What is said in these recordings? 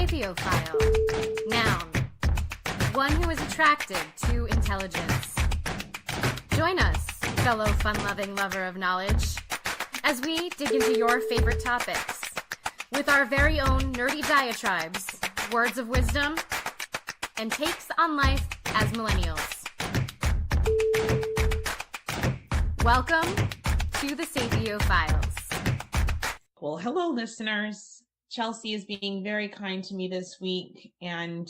Sapio File. Noun. One who is attracted to intelligence. Join us, fellow fun-loving lover of knowledge, as we dig into your favorite topics with our very own nerdy diatribes, words of wisdom, and takes on life as millennials. Welcome to the Sapio Files. Well, hello, listeners. Chelsea is being very kind to me this week, and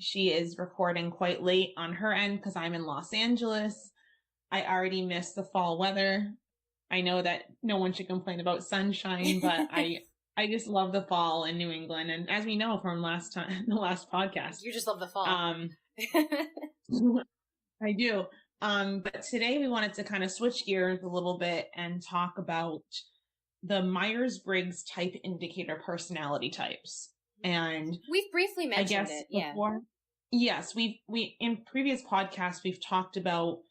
she is recording quite late on her end because I'm in Los Angeles. I already missed the fall weather. I know that no one should complain about sunshine, but I just love the fall in New England. And as we know from the last podcast. You just love the fall. I do. But today we wanted to kind of switch gears a little bit and talk about the Myers-Briggs type indicator personality types. And we've briefly mentioned it. Before, yes, we in previous podcasts, we've talked about,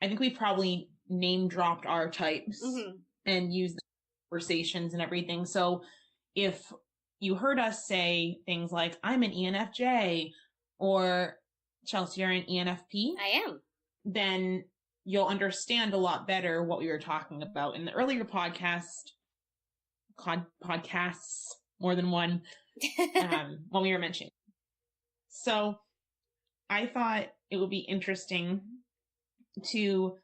I think we probably name dropped our types and used conversations and everything. So if you heard us say things like, I'm an ENFJ, or Chelsea, you're an ENFP. I am. Then you'll understand a lot better what we were talking about in the earlier podcasts, more than one, when we were mentioning. So I thought it would be interesting to,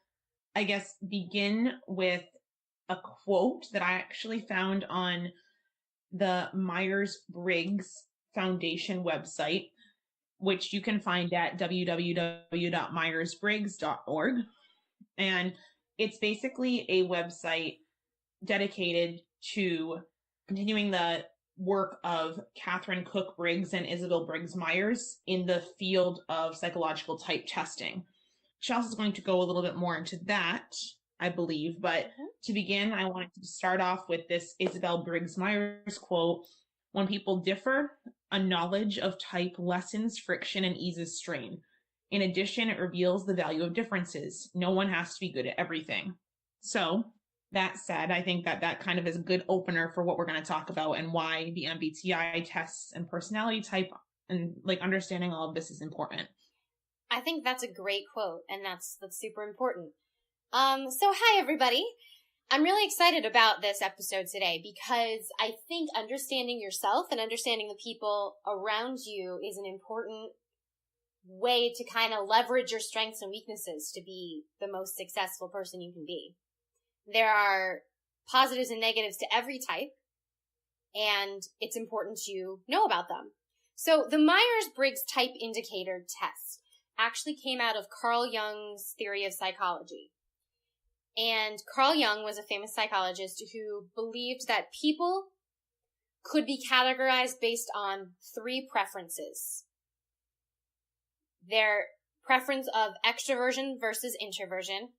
I guess, begin with a quote that I actually found on the Myers-Briggs Foundation website, which you can find at www.myersbriggs.org. And it's basically a website dedicated to continuing the work of Catherine Cook Briggs and Isabel Briggs Myers in the field of psychological type testing. Chelsea's going to go a little bit more into that, I believe, but to begin, I wanted to start off with this Isabel Briggs Myers quote: "When people differ, a knowledge of type lessens friction and eases strain. In addition, it reveals the value of differences. No one has to be good at everything." So that said, I think that kind of is a good opener for what we're going to talk about and why the MBTI tests and personality type and like understanding all of this is important. I think that's a great quote, and that's super important. So hi everybody. I'm really excited about this episode today because I think understanding yourself and understanding the people around you is an important way to kind of leverage your strengths and weaknesses to be the most successful person you can be. There are positives and negatives to every type, and it's important to know about them. So the Myers-Briggs Type Indicator Test actually came out of Carl Jung's theory of psychology. And Carl Jung was a famous psychologist who believed that people could be categorized based on three preferences. Their preference of extroversion versus introversion,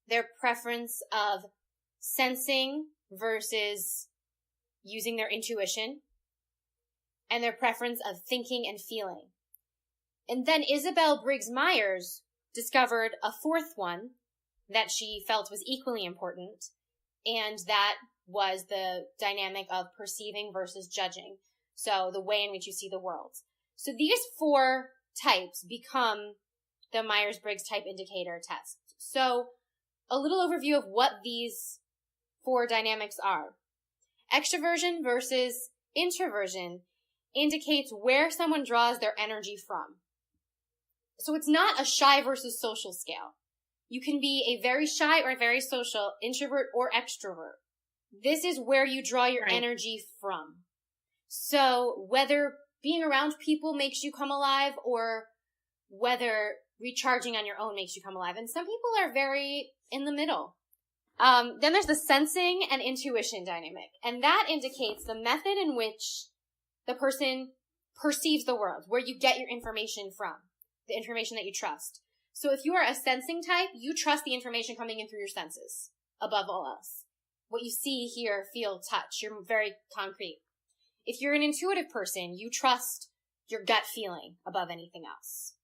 their preference of sensing versus using their intuition, and their preference of thinking and feeling. And then Isabel Briggs Myers discovered a fourth one that she felt was equally important, and that was the dynamic of perceiving versus judging. So the way in which you see the world. So these four types become the Myers-Briggs Type Indicator Test. So a little overview of what these four dynamics are. Extroversion versus introversion indicates where someone draws their energy from. So it's not a shy versus social scale. You can be a very shy or a very social introvert or extrovert. This is where you draw your energy from. So whether being around people makes you come alive or whether recharging on your own makes you come alive. And some people are very in the middle. Then there's the sensing and intuition dynamic. And that indicates the method in which the person perceives the world, where you get your information from, the information that you trust. So if you are a sensing type, you trust the information coming in through your senses above all else. What you see, hear, feel, touch, you're very concrete. If you're an intuitive person, you trust your gut feeling above anything else.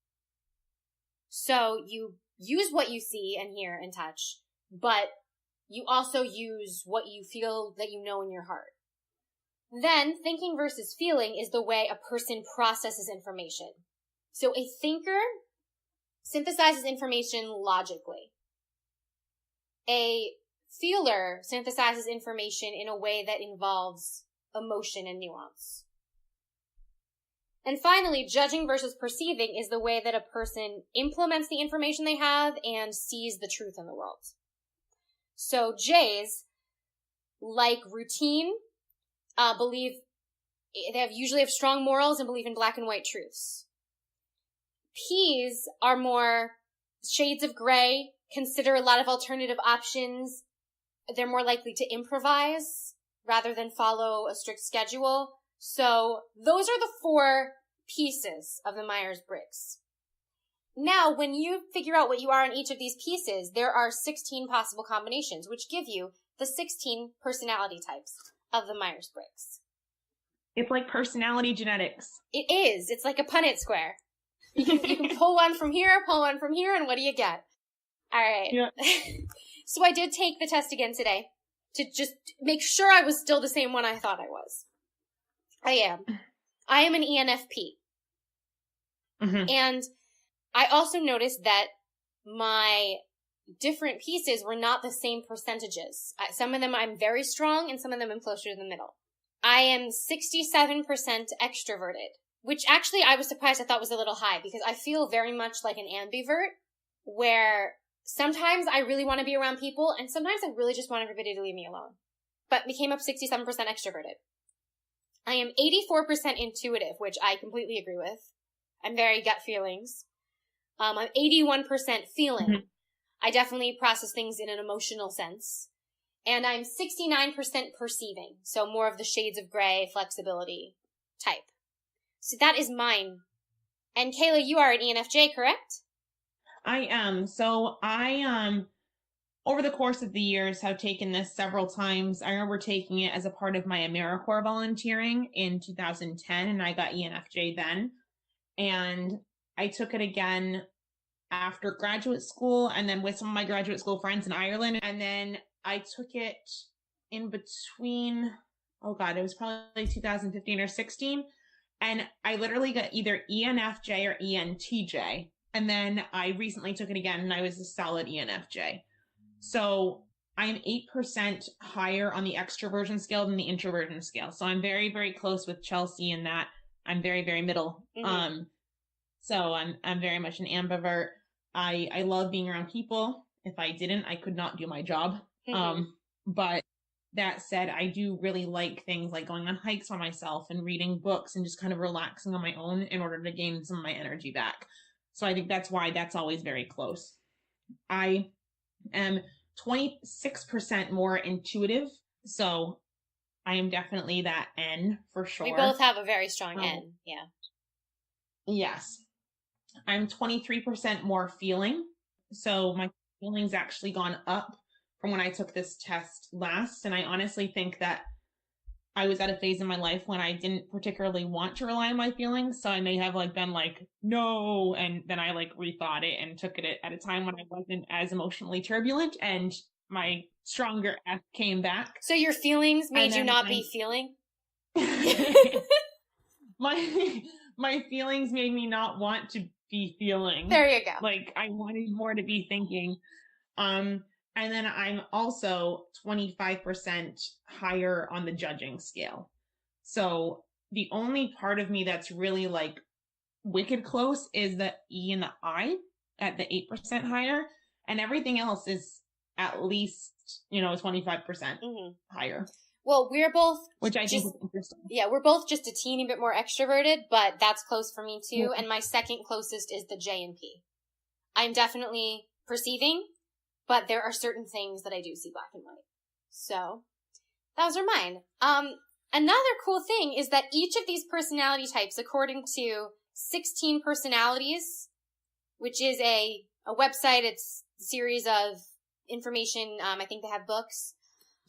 So you use what you see and hear and touch, but you also use what you feel that you know in your heart. Then, thinking versus feeling is the way a person processes information. So a thinker synthesizes information logically. A feeler synthesizes information in a way that involves emotion and nuance. And finally, judging versus perceiving is the way that a person implements the information they have and sees the truth in the world. So J's like routine, usually have strong morals and believe in black and white truths. P's are more shades of gray, consider a lot of alternative options. They're more likely to improvise rather than follow a strict schedule. So those are the 4 pieces of the Myers-Briggs. Now, when you figure out what you are in each of these pieces, there are 16 possible combinations, which give you the 16 personality types of the Myers-Briggs. It's like personality genetics. It is. It's like a Punnett square. You can pull one from here, and what do you get? All right. Yeah. So I did take the test again today to just make sure I was still the same one I thought I was. I am. I am an ENFP. Mm-hmm. And I also noticed that my different pieces were not the same percentages. Some of them I'm very strong, and some of them I'm closer to the middle. I am 67% extroverted, which actually I was surprised I thought was a little high, because I feel very much like an ambivert, where sometimes I really want to be around people, and sometimes I really just want everybody to leave me alone. But became up 67% extroverted. I am 84% intuitive, which I completely agree with. I'm very gut feelings. I'm 81% feeling. Mm-hmm. I definitely process things in an emotional sense. And I'm 69% perceiving, so more of the shades of gray, flexibility type. So that is mine. And Kayla, you are an ENFJ, correct? I am. So I over the course of the years have taken this several times. I remember taking it as a part of my AmeriCorps volunteering in 2010, and I got ENFJ then. And I took it again after graduate school, and then with some of my graduate school friends in Ireland. And then I took it in between, it was probably 2015 or 16. And I literally got either ENFJ or ENTJ. And then I recently took it again, and I was a solid ENFJ. So I'm 8% higher on the extroversion scale than the introversion scale. So I'm very, very close with Chelsea in that I'm very, very middle. Mm-hmm. So I'm very much an ambivert. I love being around people. If I didn't, I could not do my job. Mm-hmm. But that said, I do really like things like going on hikes by myself and reading books and just kind of relaxing on my own in order to gain some of my energy back. So I think that's why that's always very close. I am 26% more intuitive. So I am definitely that N for sure. We both have a very strong N. Yeah. Yes. I'm 23% more feeling. So my feeling's actually gone up from when I took this test last. And I honestly think that I was at a phase in my life when I didn't particularly want to rely on my feelings. So I may have been no. And then I rethought it and took it at a time when I wasn't as emotionally turbulent, and my stronger F came back. So your feelings made you not be feeling? My feelings made me not want to be feeling. There you go. I wanted more to be thinking. And then I'm also 25% higher on the judging scale. So the only part of me that's really wicked close is the E and the I at the 8% higher. And everything else is at least, 25% higher. Well, we're both... Which I think is interesting. Yeah, we're both just a teeny bit more extroverted, but that's close for me too. Yeah. And my second closest is the J and P. I'm definitely perceiving, but there are certain things that I do see black and white. So, those are mine. Another cool thing is that each of these personality types, according to 16 Personalities, which is a website, it's a series of information, I think they have books,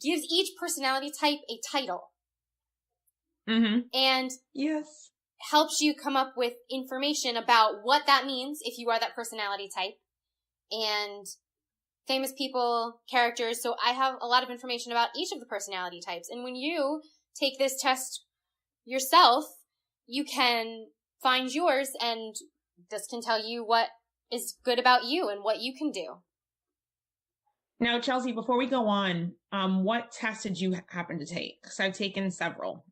gives each personality type a title. Mm-hmm. And yes, helps you come up with information about what that means if you are that personality type. And famous people, characters. So I have a lot of information about each of the personality types. And when you take this test yourself, you can find yours, and this can tell you what is good about you and what you can do. Now, Chelsea, before we go on, what test did you happen to take? Because I've taken several.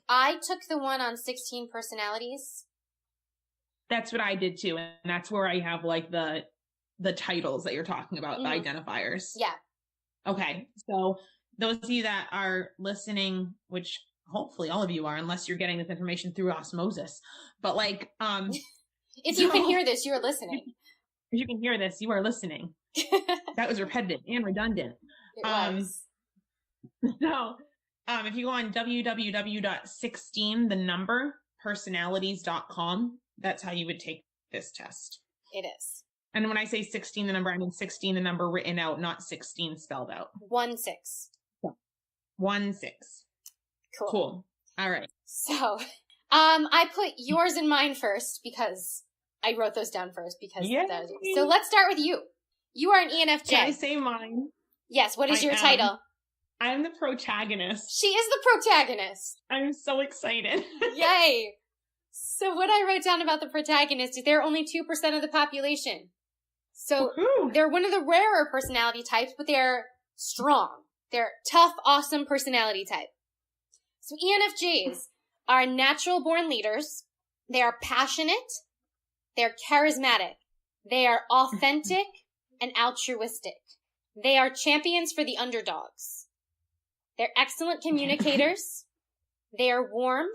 I took the one on 16 personalities. That's what I did too, and that's where I have like the titles that you're talking about, the identifiers. Yeah. Okay, so those of you that are listening, which hopefully all of you are, unless you're getting this information through osmosis, but like, if you can hear this, you're listening. If you can hear this, you are listening. That was repetitive and redundant. It was. So, if you go on www.16personalities.com, that's how you would take this test. It is. And when I say 16 the number, I mean 16 the number written out, not 16 spelled out. 16. Yeah. 16. Cool. All right. So, I put yours and mine first because I wrote those down first because so let's start with you. You are an ENFJ. Can I say mine? Yes. What is your title? I'm the protagonist. She is the protagonist. I'm so excited. Yay. So what I wrote down about the protagonist is they're only 2% of the population. So they're one of the rarer personality types, but they're strong. They're tough, awesome personality type. So ENFJs are natural born leaders. They are passionate. They're charismatic. They are authentic and altruistic. They are champions for the underdogs. They're excellent communicators. They are warm.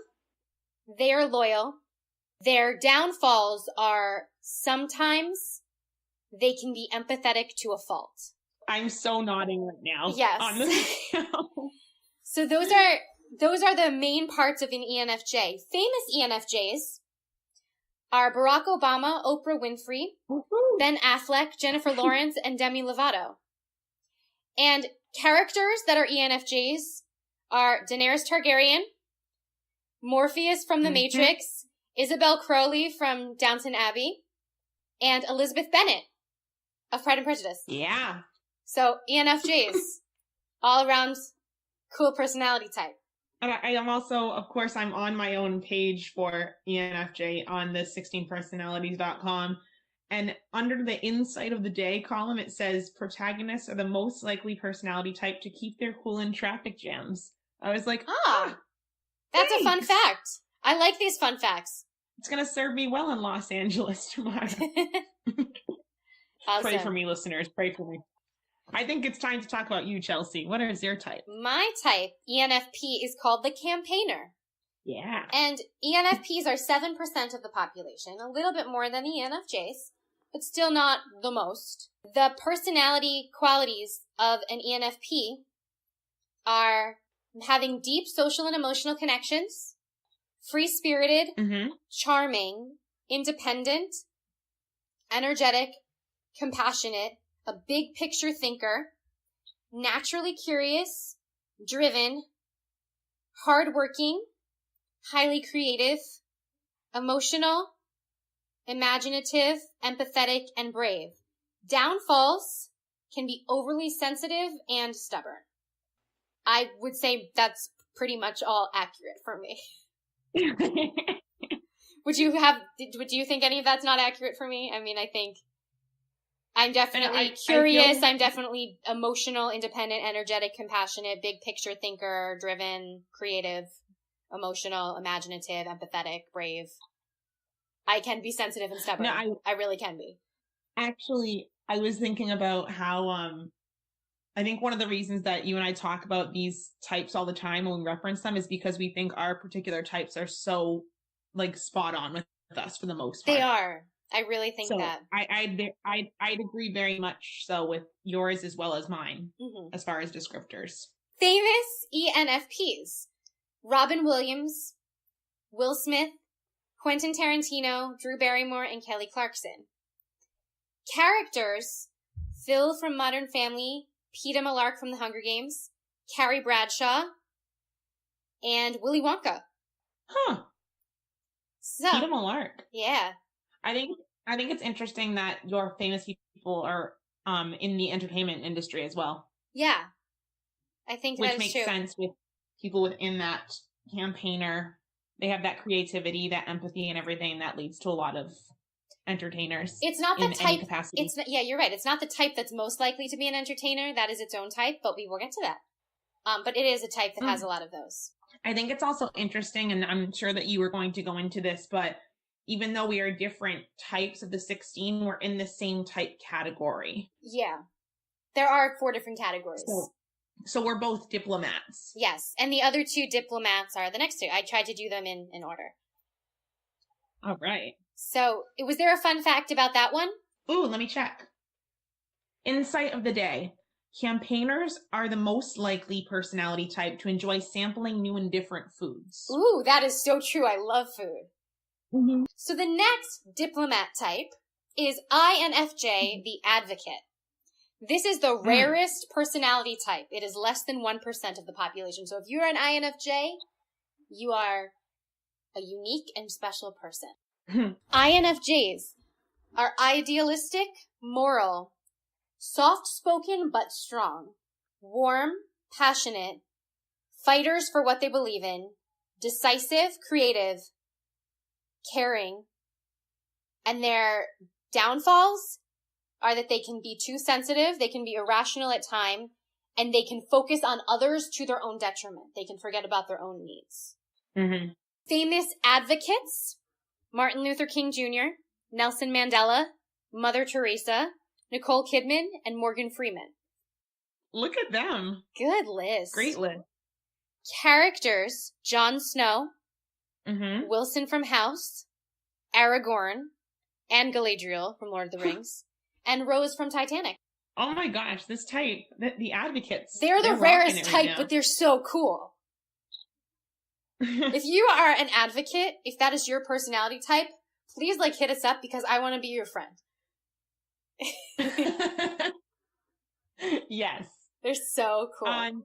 They are loyal. Their downfalls are sometimes they can be empathetic to a fault. I'm so nodding right now. Yes. On this So those are the main parts of an ENFJ. Famous ENFJs are Barack Obama, Oprah Winfrey, Ben Affleck, Jennifer Lawrence, and Demi Lovato. And characters that are ENFJs are Daenerys Targaryen, Morpheus from The Matrix, Isabel Crowley from Downton Abbey, and Elizabeth Bennet of Pride and Prejudice. Yeah. So ENFJs, all around cool personality type. And I am also, of course, I'm on my own page for ENFJ on the 16personalities.com. And under the insight of the day column, it says protagonists are the most likely personality type to keep their cool in traffic jams. I was like, that's a fun fact. I like these fun facts. It's going to serve me well in Los Angeles tomorrow. Awesome. Pray for me, listeners. Pray for me. I think it's time to talk about you, Chelsea. What is your type? My type, ENFP, is called the campaigner. Yeah. And ENFPs are 7% of the population, a little bit more than the ENFJs, but still not the most. The personality qualities of an ENFP are having deep social and emotional connections, free-spirited, charming, independent, energetic, compassionate, a big picture thinker, naturally curious, driven, hardworking, highly creative, emotional, imaginative, empathetic, and brave. Downfalls can be overly sensitive and stubborn. I would say that's pretty much all accurate for me. Would you think any of that's not accurate for me? I mean, I think I'm definitely curious. I'm definitely emotional, independent, energetic, compassionate, big picture thinker, driven, creative, emotional, imaginative, empathetic, brave. I can be sensitive and stubborn. No, I really can be. Actually, I was thinking about how, I think one of the reasons that you and I talk about these types all the time when we reference them is because we think our particular types are so, like, spot on with us for the most part. They are. I really think that. I'd agree very much so with yours as well as mine, as far as descriptors. Famous ENFPs. Robin Williams, Will Smith, Quentin Tarantino, Drew Barrymore, and Kelly Clarkson. Characters, Phil from Modern Family, Peeta Mellark from The Hunger Games, Carrie Bradshaw, and Willy Wonka. Huh. So, Peeta Mellark. Yeah. I think it's interesting that your famous people are in the entertainment industry as well. Yeah. I think that is true. Which makes sense with people within that campaigner, they have that creativity, that empathy, and everything that leads to a lot of entertainers. It's not the in type. Any capacity. It's not, yeah, you're right. It's not the type that's most likely to be an entertainer. That is its own type, but we will get to that. But it is a type that has a lot of those. I think it's also interesting, and I'm sure that you were going to go into this, but even though we are different types of the 16, we're in the same type category. Yeah. There are 4 different categories. So we're both diplomats. Yes. And the other 2 diplomats are the next 2. I tried to do them in order. All right. So, was there a fun fact about that one? Ooh, let me check. Insight of the day. Campaigners are the most likely personality type to enjoy sampling new and different foods. Ooh, that is so true. I love food. Mm-hmm. So the next diplomat type is INFJ, the advocate. This is the rarest personality type. It is less than 1% of the population. So if you're an INFJ, you are a unique and special person. INFJs are idealistic, moral, soft-spoken but strong, warm, passionate, fighters for what they believe in, decisive, creative, caring, and their downfalls are that they can be too sensitive, they can be irrational at times, and they can focus on others to their own detriment. They can forget about their own needs. Mm-hmm. Famous advocates: Martin Luther King Jr., Nelson Mandela, Mother Teresa, Nicole Kidman, and Morgan Freeman. Look at them. Good list. Great list. Characters: Jon Snow, Mm-hmm. Wilson from House, Aragorn, and Galadriel from Lord of the Rings, and Rose from Titanic. Oh my gosh, this type, the advocates. They're the rarest type, right, but they're so cool. If you are an advocate, if that is your personality type, please hit us up because I want to be your friend. Yes. They're so cool.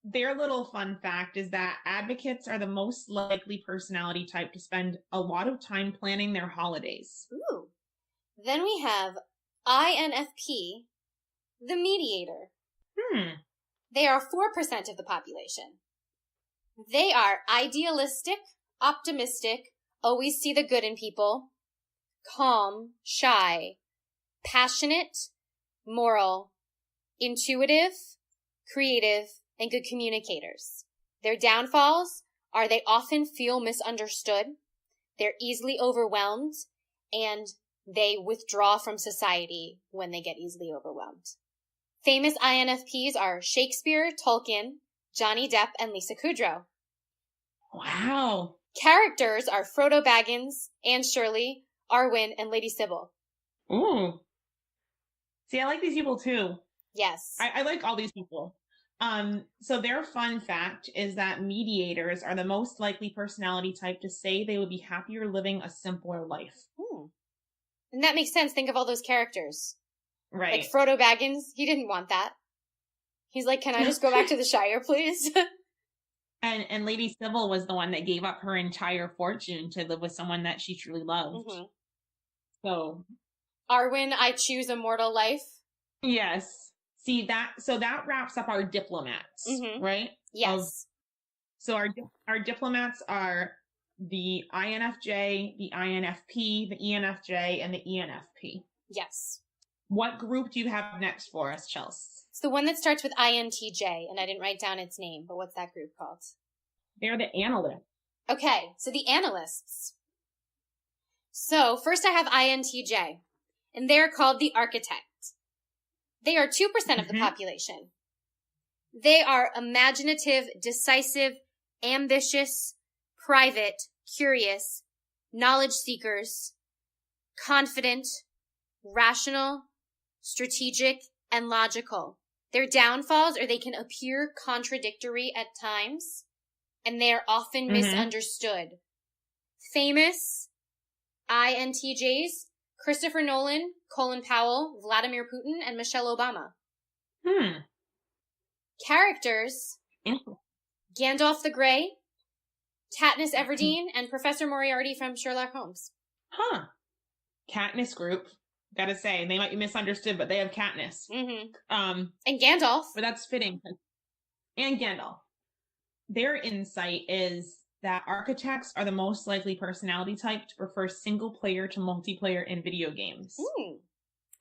Their little fun fact is that advocates are the most likely personality type to spend a lot of time planning their holidays. Ooh. Then we have INFP, the mediator. They are 4% of the population. They are idealistic, optimistic, always see the good in people, calm, shy, passionate, moral, intuitive, creative, and good communicators. Their downfalls are they often feel misunderstood, they're easily overwhelmed, and they withdraw from society when they get easily overwhelmed. Famous INFPs are Shakespeare, Tolkien, Johnny Depp, and Lisa Kudrow. Wow. Characters are Frodo Baggins, Anne Shirley, Arwen, and Lady Sybil. Ooh. See, I like these people too. Yes. I like all these people. So their fun fact is that mediators are the most likely personality type to say they would be happier living a simpler life. And that makes sense. Think of all those characters. Right. Like Frodo Baggins, he didn't want that. He's like, can I just go back to the Shire, please? And Lady Sybil was the one that gave up her entire fortune to live with someone that she truly loved. Mm-hmm. So. Arwen, I choose a mortal life. Yes. See that, so that wraps up our diplomats, right? Yes. So our diplomats are the INFJ, the INFP, the ENFJ, and the ENFP. Yes. What group do you have next for us, Chelsea? It's the one that starts with INTJ, and I didn't write down its name, but what's that group called? They're the analysts. Okay, so the analysts. So first I have INTJ, and they're called the architect. They are 2% of the population. They are imaginative, decisive, ambitious, private, curious, knowledge seekers, confident, rational, strategic, and logical. Their downfalls are they can appear contradictory at times, and they are often misunderstood. Famous INTJs: Christopher Nolan, Colin Powell, Vladimir Putin, and Michelle Obama. Characters: Gandalf the Grey, Katniss Everdeen, and Professor Moriarty from Sherlock Holmes. Katniss group. Gotta say, they might be misunderstood, but they have Katniss. And Gandalf. But that's fitting. And Gandalf. their insight is that architects are the most likely personality type to prefer single player to multiplayer in video games.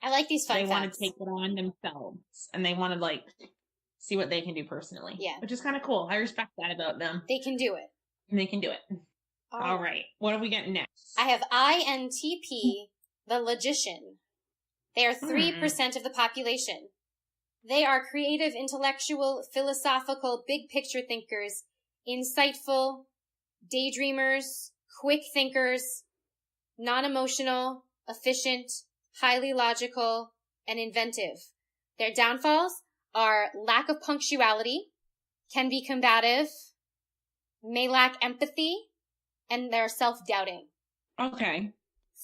I like these fun facts. They want to take it on themselves, and they want to like see what they can do personally. Yeah. Which is kind of cool. I respect that about them. They can do it. And they can do it. All right. What do we get next? I have INTP, the logician. They are 3% of the population. They are creative, intellectual, philosophical, big picture thinkers, insightful, daydreamers, quick thinkers, non-emotional, efficient, highly logical, and inventive. Their downfalls are lack of punctuality, can be combative, may lack empathy, and they're self-doubting. Okay.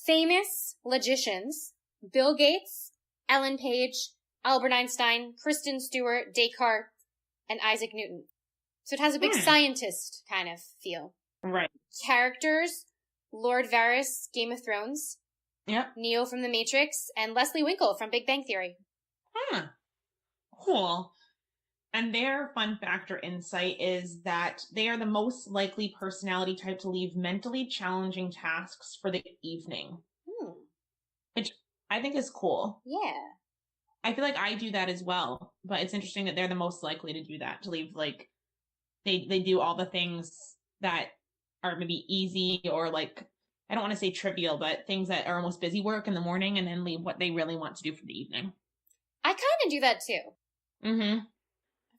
Famous logicians: Bill Gates, Ellen Page, Albert Einstein, Kristen Stewart, Descartes, and Isaac Newton. So it has a big scientist kind of feel. Right. Characters: Lord Varys, Game of Thrones. Yep. Neo from The Matrix, and Leslie Winkle from Big Bang Theory. Cool. And their fun fact or insight is that they are the most likely personality type to leave mentally challenging tasks for the evening. Which I think is cool. Yeah. I feel like I do that as well, but it's interesting that they're the most likely to do that, to leave like, they do all the things that are maybe easy or like, I don't want to say trivial, but things that are almost busy work in the morning and then leave what they really want to do for the evening. I kind of do that too.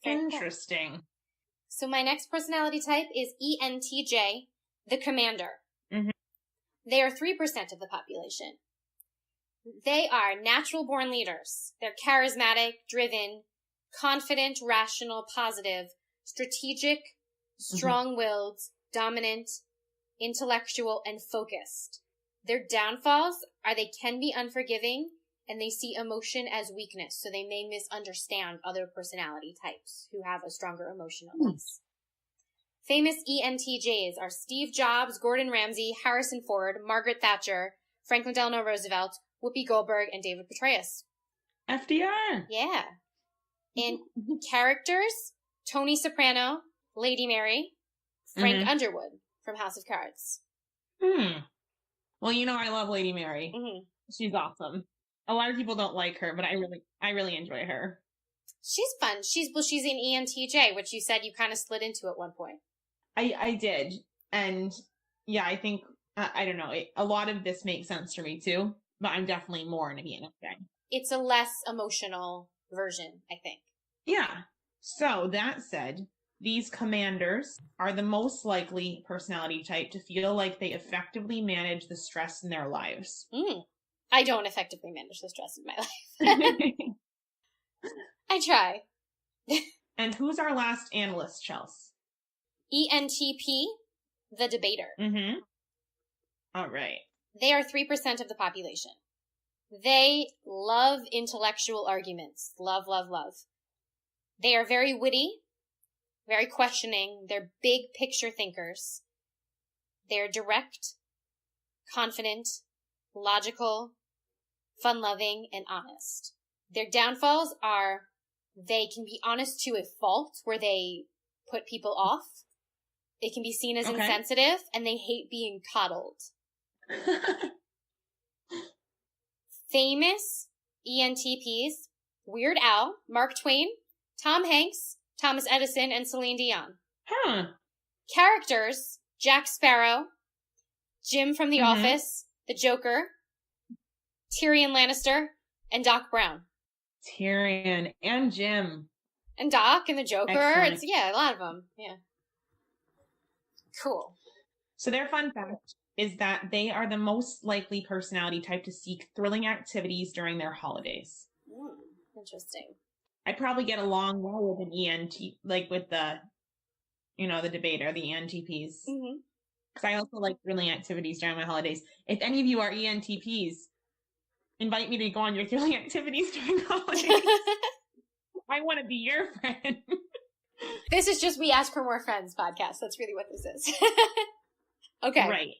Interesting. Cool. So my next personality type is ENTJ, the commander. They are 3% of the population. They are natural born leaders. They're charismatic, driven, confident, rational, positive, strategic, strong-willed, dominant, intellectual, and focused. Their downfalls are they can be unforgiving, and they see emotion as weakness, so they may misunderstand other personality types who have a stronger emotional piece. Famous ENTJs are Steve Jobs, Gordon Ramsay, Harrison Ford, Margaret Thatcher, Franklin Delano Roosevelt, Whoopi Goldberg, and David Petraeus. FDR! Yeah. And characters: Tony Soprano, Lady Mary, Frank Underwood from House of Cards. Well, you know I love Lady Mary. She's awesome. A lot of people don't like her, but I really enjoy her. She's fun. She's an ENTJ, which you said you kind of slid into at one point. I did. And yeah, I think, I don't know, a lot of this makes sense for me too, but I'm definitely more an ENTJ. It's a less emotional version, I think. Yeah. So that said, these commanders are the most likely personality type to feel like they effectively manage the stress in their lives. I don't effectively manage the stress in my life. I try. And who's our last analyst, Chelsea? ENTP, the debater. All right. They are 3% of the population. They love intellectual arguments. Love, love, love. They are very witty, very questioning. They're big picture thinkers. They're direct, confident, logical, fun-loving, and honest. Their downfalls are they can be honest to a fault where they put people off. They can be seen as insensitive, and they hate being coddled. Famous ENTPs: Weird Al, Mark Twain, Tom Hanks, Thomas Edison, and Celine Dion. Characters: Jack Sparrow, Jim from The Office, the Joker, Tyrion Lannister, and Doc Brown. Tyrion and Jim. And Doc and the Joker. Excellent. It's a lot of them. Yeah. Cool. So their fun fact is that they are the most likely personality type to seek thrilling activities during their holidays. Interesting. I'd probably get along well with an ENT, like with the debater, the ENTPs. Because I also like thrilling activities during my holidays. If any of you are ENTPs, invite me to go on your thrilling activities during the holidays. I want to be your friend. This is just We Ask for More Friends podcast. That's really what this is. Okay. Right.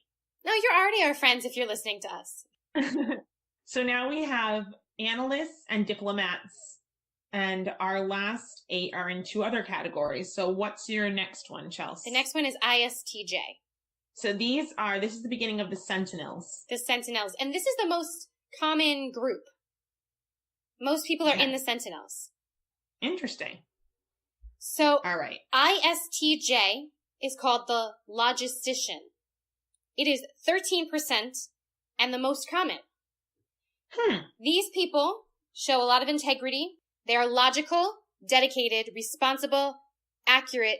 No, you're already our friends if you're listening to us. So now we have analysts and diplomats And our last 8 are in 2 other categories. So what's your next one, Chelsea? The next one is ISTJ. So this is the beginning of the Sentinels. The Sentinels. And this is the most common group. Most people are in the Sentinels. Interesting. So, all right. ISTJ is called the logistician. It is 13% and the most common. These people show a lot of integrity. They are logical, dedicated, responsible, accurate,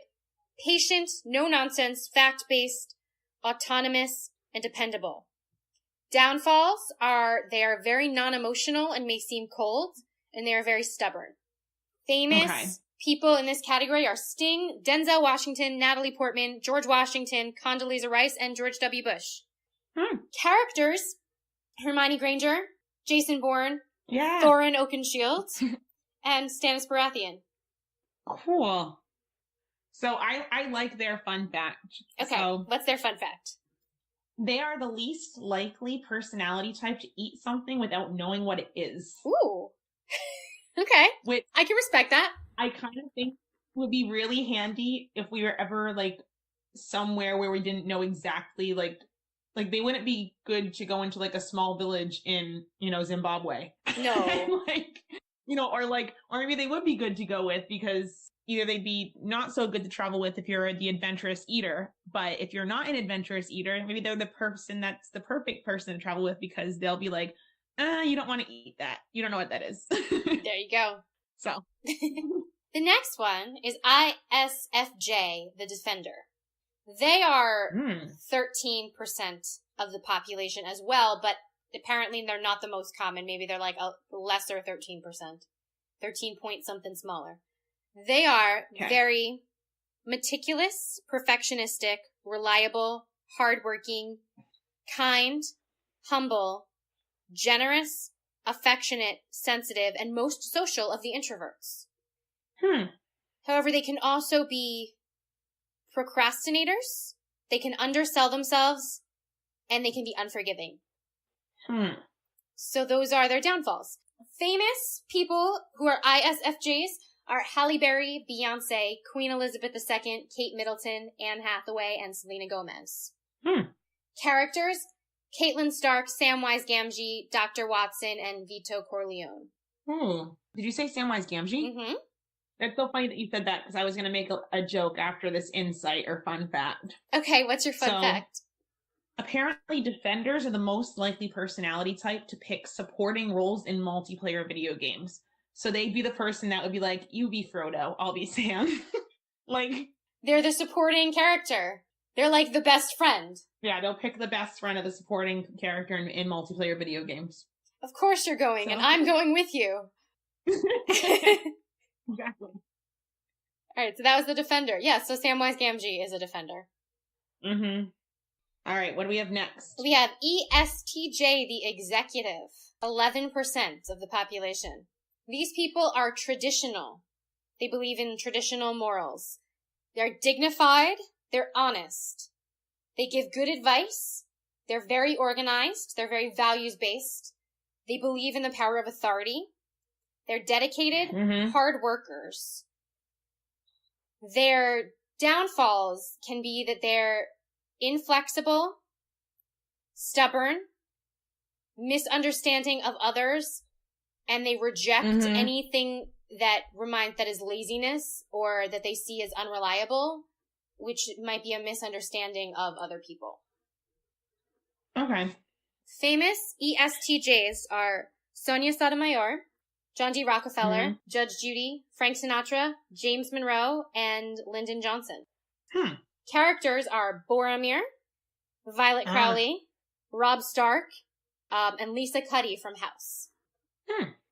patient, no-nonsense, fact-based, autonomous, and dependable. Downfalls are they are very non-emotional and may seem cold, and they are very stubborn. Famous people in this category are Sting, Denzel Washington, Natalie Portman, George Washington, Condoleezza Rice, and George W. Bush. Characters, Hermione Granger, Jason Bourne, Thorin Oakenshield, and Stannis Baratheon. Cool. So I like their fun fact. Okay, so, what's their fun fact? They are the least likely personality type to eat something without knowing what it is. Ooh. Okay. Which I can respect that. I kind of think would be really handy if we were ever like somewhere where we didn't know exactly like they wouldn't be good to go into like a small village in, Zimbabwe. No. And, or maybe they would be good to go with because either they'd be not so good to travel with if you're the adventurous eater, but if you're not an adventurous eater, maybe they're the person that's the perfect person to travel with because they'll be like, you don't want to eat that. You don't know what that is. There you go. So. The next one is ISFJ, the Defender. They are 13% of the population as well, but apparently they're not the most common. Maybe they're like a lesser 13%. 13 point something smaller. They are very meticulous, perfectionistic, reliable, hardworking, kind, humble, generous, affectionate, sensitive, and most social of the introverts. However, they can also be procrastinators, they can undersell themselves, and they can be unforgiving. So those are their downfalls. Famous people who are ISFJs are Halle Berry, Beyonce, Queen Elizabeth II, Kate Middleton, Anne Hathaway, and Selena Gomez. Characters, Caitlin Stark, Samwise Gamgee, Dr. Watson, and Vito Corleone. Did you say Samwise Gamgee? Mm-hmm. It's so funny that you said that because I was going to make a joke after this insight or fun fact. Okay, what's your fun fact? Apparently, Defenders are the most likely personality type to pick supporting roles in multiplayer video games. So they'd be the person that would be like, you be Frodo, I'll be Sam. They're the supporting character. They're like the best friend. Yeah, they'll pick the best friend of the supporting character in multiplayer video games. Of course you're going, and I'm going with you. Exactly. Alright, so that was the Defender. Yeah, so Samwise Gamgee is a Defender. Alright, what do we have next? We have ESTJ, the Executive. 11% of the population. These people are traditional. They believe in traditional morals. They're dignified. They're honest. They give good advice. They're very organized. They're very values-based. They believe in the power of authority. They're dedicated, hard workers. Their downfalls can be that they're inflexible, stubborn, misunderstanding of others, and they reject anything that is laziness or that they see as unreliable, which might be a misunderstanding of other people. Okay. Famous ESTJs are Sonia Sotomayor, John D. Rockefeller, Judge Judy, Frank Sinatra, James Monroe, and Lyndon Johnson. Characters are Boromir, Violet Crowley, Robb Stark, and Lisa Cuddy from House.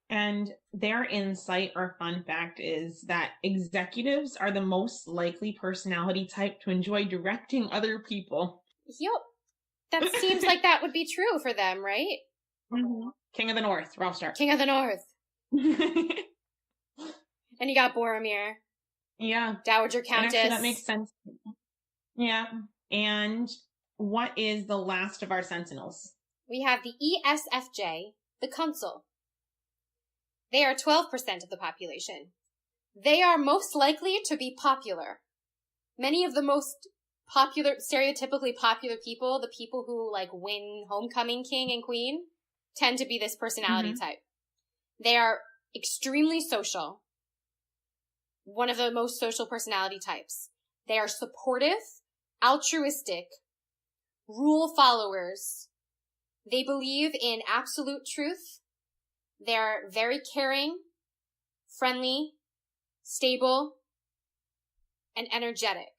And their insight or fun fact is that executives are the most likely personality type to enjoy directing other people. Yep. That seems like that would be true for them, right? King of the North, Robb Stark. King of the North. And you got Boromir. Yeah. Dowager Countess. Actually, that makes sense. Yeah. And what is the last of our Sentinels? We have the ESFJ, the Consul. They are 12% of the population. They are most likely to be popular. Many of the most popular, stereotypically popular people, the people who like win homecoming king and queen, tend to be this personality type. They are extremely social. One of the most social personality types. They are supportive, altruistic, rule followers. They believe in absolute truth. They're very caring, friendly, stable, and energetic.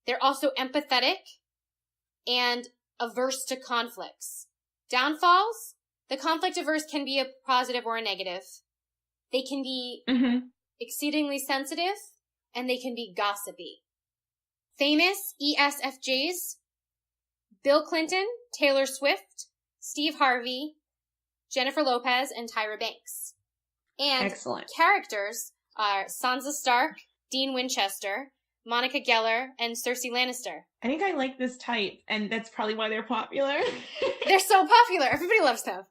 They're also empathetic and averse to conflicts. Downfalls, the conflict averse can be a positive or a negative. They can be exceedingly sensitive, and they can be gossipy. Famous ESFJs, Bill Clinton, Taylor Swift, Steve Harvey, Jennifer Lopez, and Tyra Banks. And excellent characters are Sansa Stark, Dean Winchester, Monica Geller, and Cersei Lannister. I think I like this type, and that's probably why they're popular. They're so popular. Everybody loves them.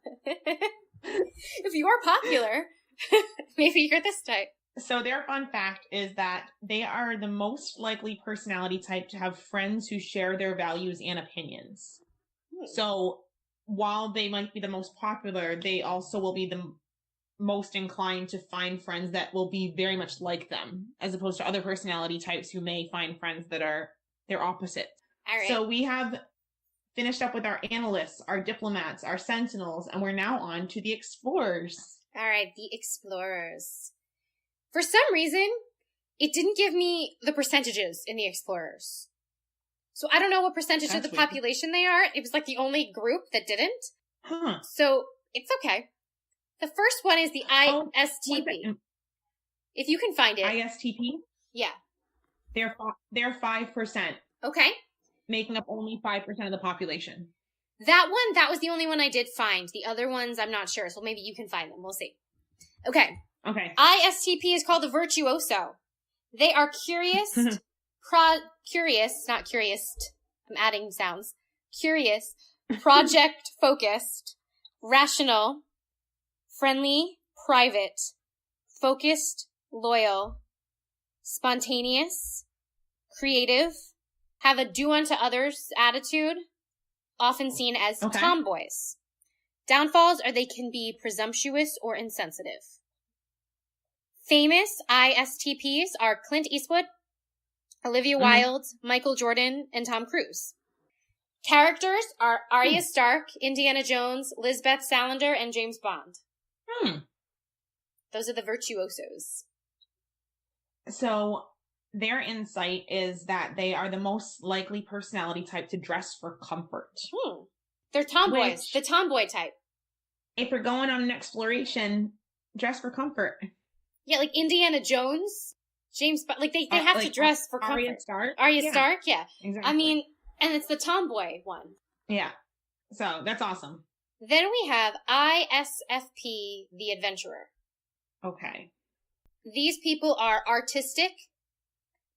If you're popular, maybe you're this type. So their fun fact is that they are the most likely personality type to have friends who share their values and opinions. So while they might be the most popular, they also will be the most inclined to find friends that will be very much like them, as opposed to other personality types who may find friends that are their opposite. All right. So we have finished up with our analysts, our diplomats, our sentinels, and we're now on to the explorers. All right, the explorers. For some reason, it didn't give me the percentages in the explorers. So I don't know what percentage of the population they are. It was like the only group that didn't. So it's okay. The first one is the ISTP. If you can find it. ISTP? Yeah. They're 5%. Okay. Making up only 5% of the population. That was the only one I did find. The other ones, I'm not sure. So maybe you can find them. We'll see. Okay. ISTP is called the virtuoso. They are curious, curious, not curious. I'm adding sounds. Curious, project focused, rational, friendly, private, focused, loyal, spontaneous, creative, have a do unto others attitude, often seen as tomboys. Downfalls are they can be presumptuous or insensitive. Famous ISTPs are Clint Eastwood, Olivia Wilde, Michael Jordan, and Tom Cruise. Characters are Arya Stark, Indiana Jones, Lisbeth Salander, and James Bond. Those are the virtuosos. So their insight is that they are the most likely personality type to dress for comfort. They're tomboys, the tomboy type. If you're going on an exploration, dress for comfort. Yeah, like Indiana Jones, James Bond, like they have to dress for comfort. Arya Stark? Arya Stark, yeah. Exactly. I mean, and it's the tomboy one. Yeah. So that's awesome. Then we have ISFP, the adventurer. Okay. These people are artistic,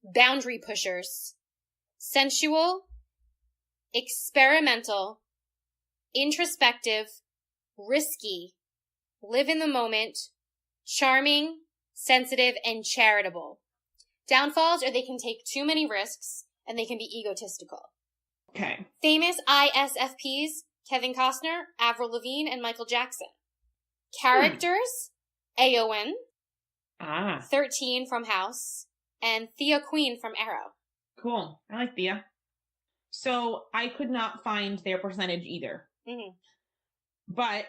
boundary pushers, sensual, experimental, introspective, risky, live in the moment, charming, sensitive, and charitable. Downfalls are they can take too many risks and they can be egotistical. Okay. Famous ISFPs, Kevin Costner, Avril Lavigne, and Michael Jackson. Characters, Aowen, 13 from House, and Thea Queen from Arrow. Cool. I like Thea. So I could not find their percentage either. But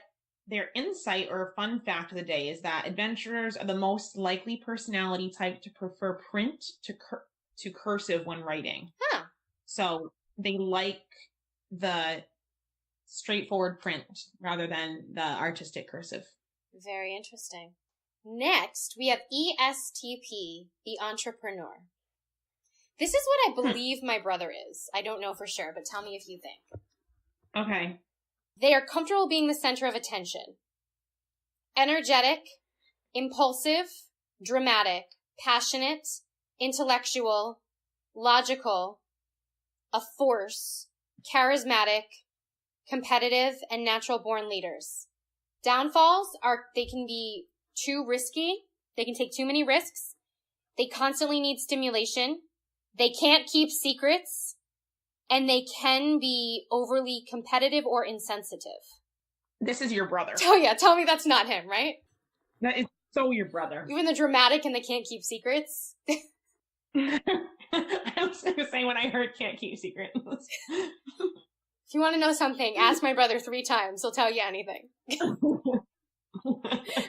their insight or fun fact of the day is that adventurers are the most likely personality type to prefer print to cursive when writing. So they like the straightforward print rather than the artistic cursive. Very interesting. Next, we have ESTP, the entrepreneur. This is what I believe my brother is. I don't know for sure, but tell me if you think. Okay. They are comfortable being the center of attention. Energetic, impulsive, dramatic, passionate, intellectual, logical, a force, charismatic, competitive, and natural-born leaders. Downfalls are they can be too risky. They can take too many risks. They constantly need stimulation. They can't keep secrets. And they can be overly competitive or insensitive. This is your brother. Oh yeah, tell me that's not him, right? That is so your brother. Even the dramatic and they can't keep secrets. I was going to say when I heard can't keep secrets. If you want to know something, ask my brother 3 times. He'll tell you anything.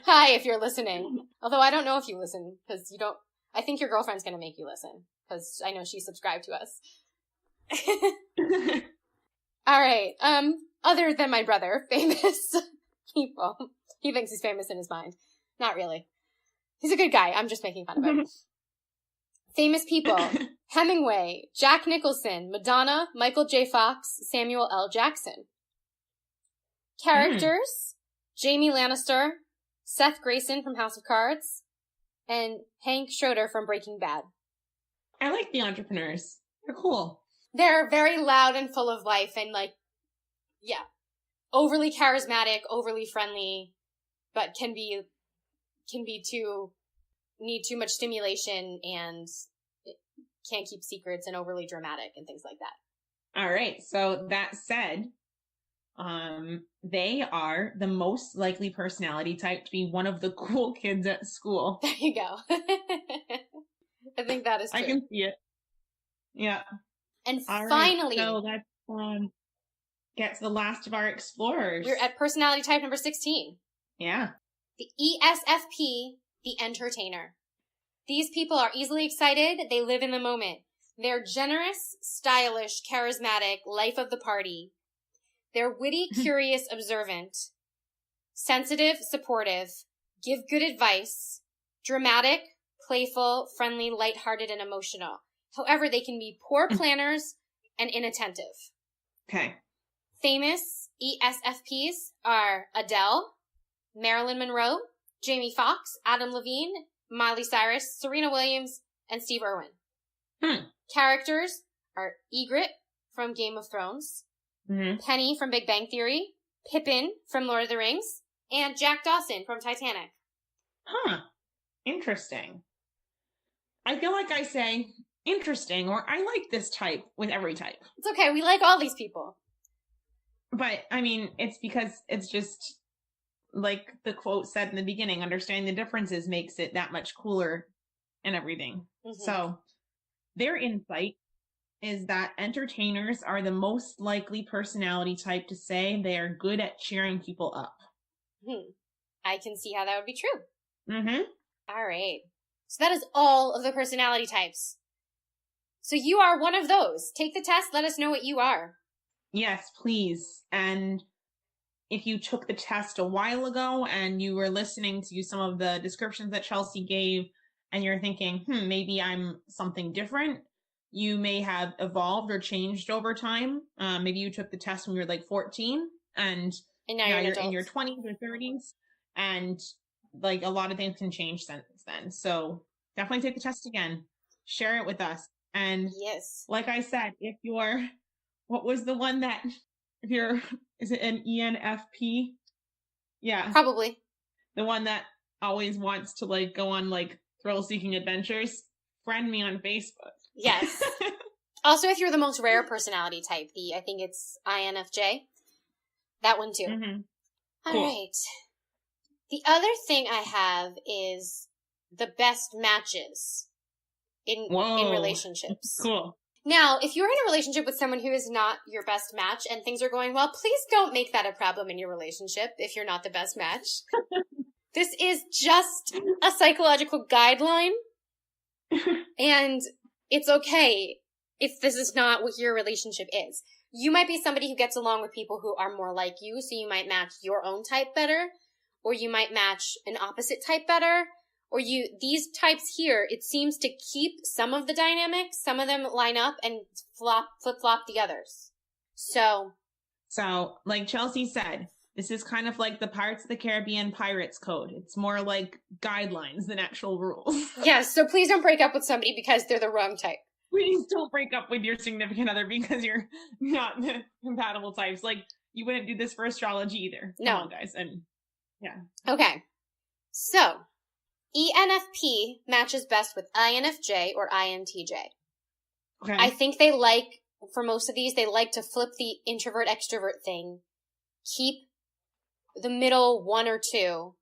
Hi, if you're listening. Although I don't know if you listen, because you don't... I think your girlfriend's going to make you listen, because I know she's subscribed to us. All right. Other than my brother, famous people. He thinks he's famous in his mind. Not really. He's a good guy. I'm just making fun of him. Famous people. Hemingway, Jack Nicholson, Madonna, Michael J. Fox, Samuel L. Jackson. Characters. Jamie Lannister, Seth Grayson from House of Cards, and Hank Schroeder from Breaking Bad. I like the entrepreneurs. They're cool. They're very loud and full of life and overly charismatic, overly friendly, but need too much stimulation and can't keep secrets and overly dramatic and things like that. All right. So that said, they are the most likely personality type to be one of the cool kids at school. There you go. I think that is true. I can see it. Yeah. And all finally, right, so let's get to the last of our explorers. We're at personality type number 16. Yeah. The ESFP, the entertainer. These people are easily excited. They live in the moment. They're generous, stylish, charismatic, life of the party. They're witty, curious, observant, sensitive, supportive, give good advice, dramatic, playful, friendly, lighthearted, and emotional. However, they can be poor planners and inattentive. Okay. Famous ESFPs are Adele, Marilyn Monroe, Jamie Foxx, Adam Levine, Miley Cyrus, Serena Williams, and Steve Irwin. Characters are Ygritte from Game of Thrones, Penny from Big Bang Theory, Pippin from Lord of the Rings, and Jack Dawson from Titanic. Interesting. I feel like I say interesting, or I like this type with every type. It's okay. We like all these people. But, I mean, it's because it's just, like the quote said in the beginning, understanding the differences makes it that much cooler and everything. So, their insight is that entertainers are the most likely personality type to say they are good at cheering people up. I can see how that would be true. All right. So that is all of the personality types. So you are one of those. Take the test. Let us know what you are. Yes, please. And if you took the test a while ago and you were listening to some of the descriptions that Chelsea gave and you're thinking, maybe I'm something different, you may have evolved or changed over time. Maybe you took the test when you were like 14 and now you're in your 20s or 30s, and like a lot of things can change since then. So definitely take the test again. Share it with us. And yes, like I said, if you're, what was the one that, if you're, is it an ENFP? Yeah. Probably. The one that always wants to like go on like thrill-seeking adventures. Friend me on Facebook. Yes. Also, if you're the most rare personality type, I think it's INFJ. That one too. All right. The other thing I have is the best matches in relationships. Cool. Now, if you're in a relationship with someone who is not your best match and things are going well, please don't make that a problem in your relationship if you're not the best match. This is just a psychological guideline. And it's okay if this is not what your relationship is. You might be somebody who gets along with people who are more like you, so you might match your own type better, or you might match an opposite type better, or these types here, it seems to keep some of the dynamics, some of them line up and flip-flop the others. So, like Chelsea said, this is kind of like the Pirates of the Caribbean Pirates Code. It's more like guidelines than actual rules. Yes, so please don't break up with somebody because they're the wrong type. Please don't break up with your significant other because you're not the compatible types. Like, you wouldn't do this for astrology either. No. Come on, guys. And Yeah. Okay. So, ENFP matches best with INFJ or INTJ. Okay. I think for most of these, they like to flip the introvert-extrovert thing, keep the middle 1 or 2,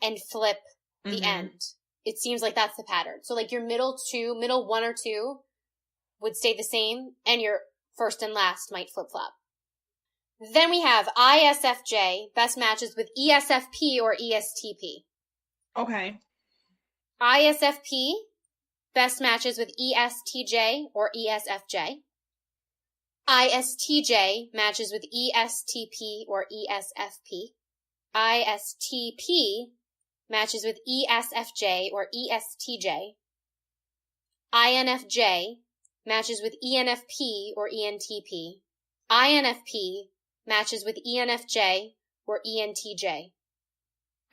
and flip the end. It seems like that's the pattern. So like your middle 1 or 2 would stay the same, and your first and last might flip-flop. Then we have ISFJ, best matches with ESFP or ESTP. Okay. ISFP, best matches with ESTJ or ESFJ. ISTJ matches with ESTP or ESFP. ISTP matches with ESFJ or ESTJ. INFJ matches with ENFP or ENTP. INFP matches with ENFJ or ENTJ.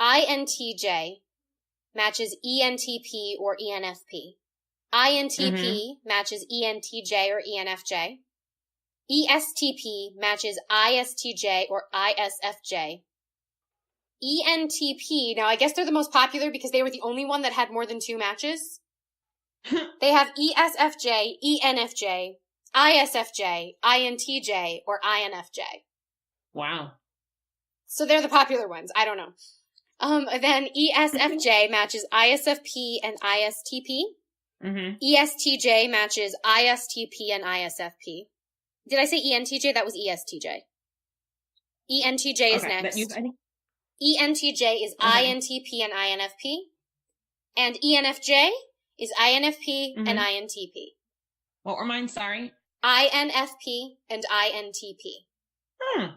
INTJ matches ENTP or ENFP. INTP matches ENTJ or ENFJ. ESTP matches ISTJ or ISFJ. ENTP, now I guess they're the most popular because they were the only one that had more than 2 matches. They have ESFJ, ENFJ, ISFJ, INTJ, or INFJ. Wow. So they're the popular ones. I don't know. Then ESFJ matches ISFP and ISTP. ESTJ matches ISTP and ISFP. Did I say ENTJ? That was ESTJ. ENTJ is next. ENTJ is INTP and INFP. And ENFJ is INFP and INTP. What were mine? Sorry. INFP and INTP.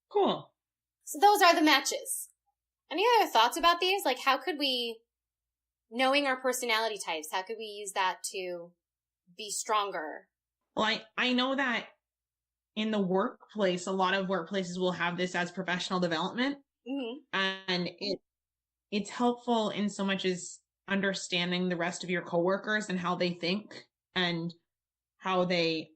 Cool. So those are the matches. Any other thoughts about these? Like, how could we, knowing our personality types, how could we use that to be stronger? Well, I know that in the workplace, a lot of workplaces will have this as professional development. And it's helpful in so much as understanding the rest of your coworkers and how they think and how they,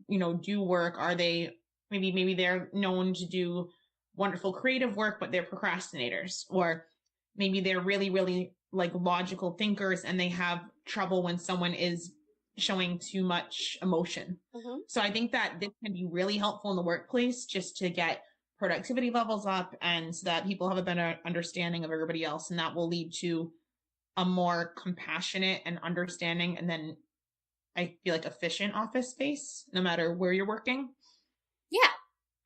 do work. Are they, maybe they're known to do wonderful creative work, but they're procrastinators, or maybe they're really, really like logical thinkers and they have trouble when someone is showing too much emotion. So I think that this can be really helpful in the workplace just to get productivity levels up and so that people have a better understanding of everybody else. And that will lead to a more compassionate and understanding, and then I feel like efficient office space, no matter where you're working. Yeah.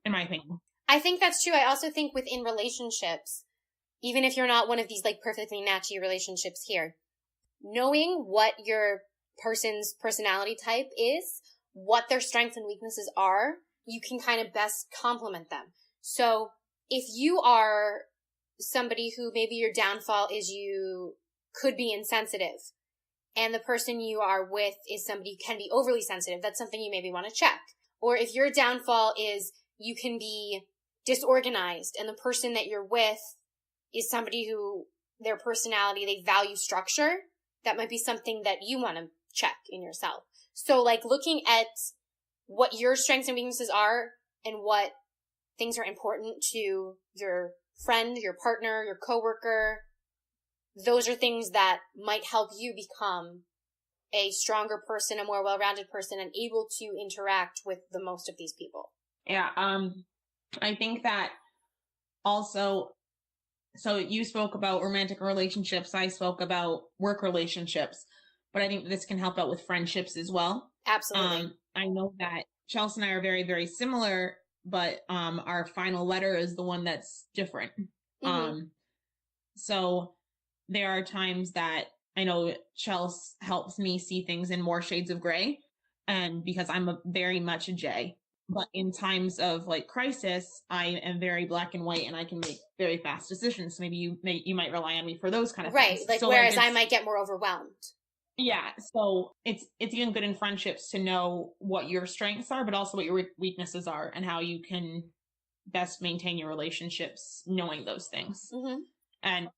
In my opinion. I think that's true. I also think within relationships, even if you're not one of these like perfectly matchy relationships here, knowing what your person's personality type is, what their strengths and weaknesses are, you can kind of best complement them. So if you are somebody who maybe your downfall is you could be insensitive, and the person you are with is somebody who can be overly sensitive, that's something you maybe want to check. Or if your downfall is you can be disorganized, and the person that you're with is somebody who their personality, they value structure, that might be something that you want to check in yourself. So like looking at what your strengths and weaknesses are and what things are important to your friend, your partner, your coworker, those are things that might help you become a stronger person, a more well-rounded person, and able to interact with the most of these people. Yeah. I think that also, so you spoke about romantic relationships. I spoke about work relationships, but I think this can help out with friendships as well. Absolutely. I know that Chelsea and I are very, very similar, but our final letter is the one that's different. So there are times that I know Chelsea helps me see things in more shades of gray, and because I'm very much a J. But in times of like crisis, I am very black and white, and I can make very fast decisions. So maybe you might rely on me for those kind of things. Right. Like, so whereas I might get more overwhelmed. Yeah. So it's even good in friendships to know what your strengths are, but also what your weaknesses are, and how you can best maintain your relationships knowing those things. And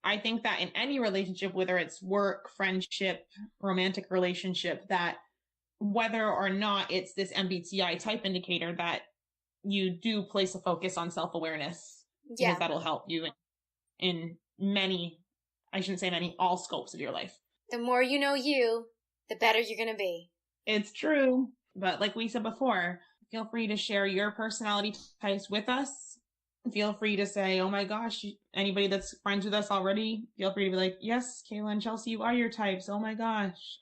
I think that in any relationship, whether it's work, friendship, romantic relationship, that whether or not it's this MBTI type indicator, that you do place a focus on self-awareness Yeah. Because that'll help you in many, I shouldn't say many, all scopes of your life. The more you know you, the better you're going to be. It's true. But like we said before, feel free to share your personality types with us. Feel free to say, oh my gosh, anybody that's friends with us already, feel free to be like, yes, Kayla and Chelsea, you are your types. Oh my gosh.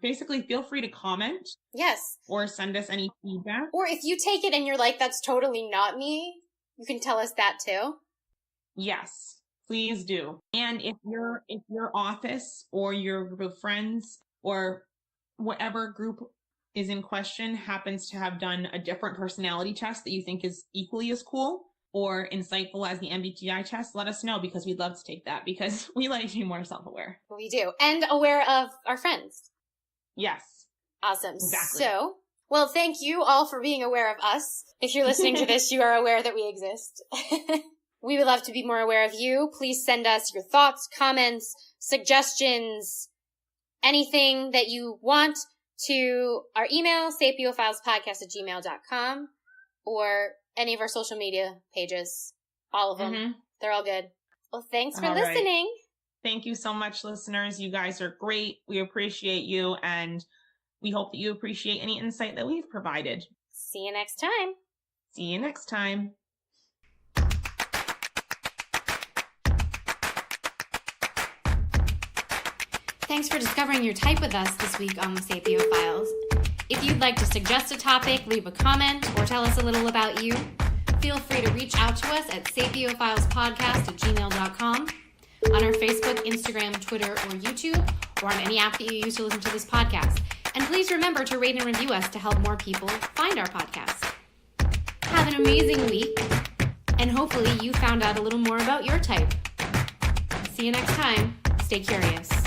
Basically, feel free to comment. Yes. Or send us any feedback. Or if you take it and you're like, that's totally not me, you can tell us that too. Yes, please do. And if your office or your group of friends or whatever group is in question happens to have done a different personality test that you think is equally as cool or insightful as the MBTI test, let us know, because we'd love to take that, because we like to be more self-aware. We do. And aware of our friends. Yes. Awesome. Exactly. So, well, thank you all for being aware of us. If you're listening to this, you are aware that we exist. We would love to be more aware of you. Please send us your thoughts, comments, suggestions, anything that you want to our email, sapiofilespodcast@gmail.com, or any of our social media pages. All of them. Mm-hmm. They're all good. Well, thanks for listening. Right. Thank you so much, listeners. You guys are great. We appreciate you, and we hope that you appreciate any insight that we've provided. See you next time. See you next time. Thanks for discovering your type with us this week on the Sapio Files. If you'd like to suggest a topic, leave a comment, or tell us a little about you, feel free to reach out to us at sapiofilespodcast@gmail.com, on our Facebook, Instagram, Twitter, or YouTube, or on any app that you use to listen to this podcast. And please remember to rate and review us to help more people find our podcast. Have an amazing week, and hopefully you found out a little more about your type. See you next time. Stay curious.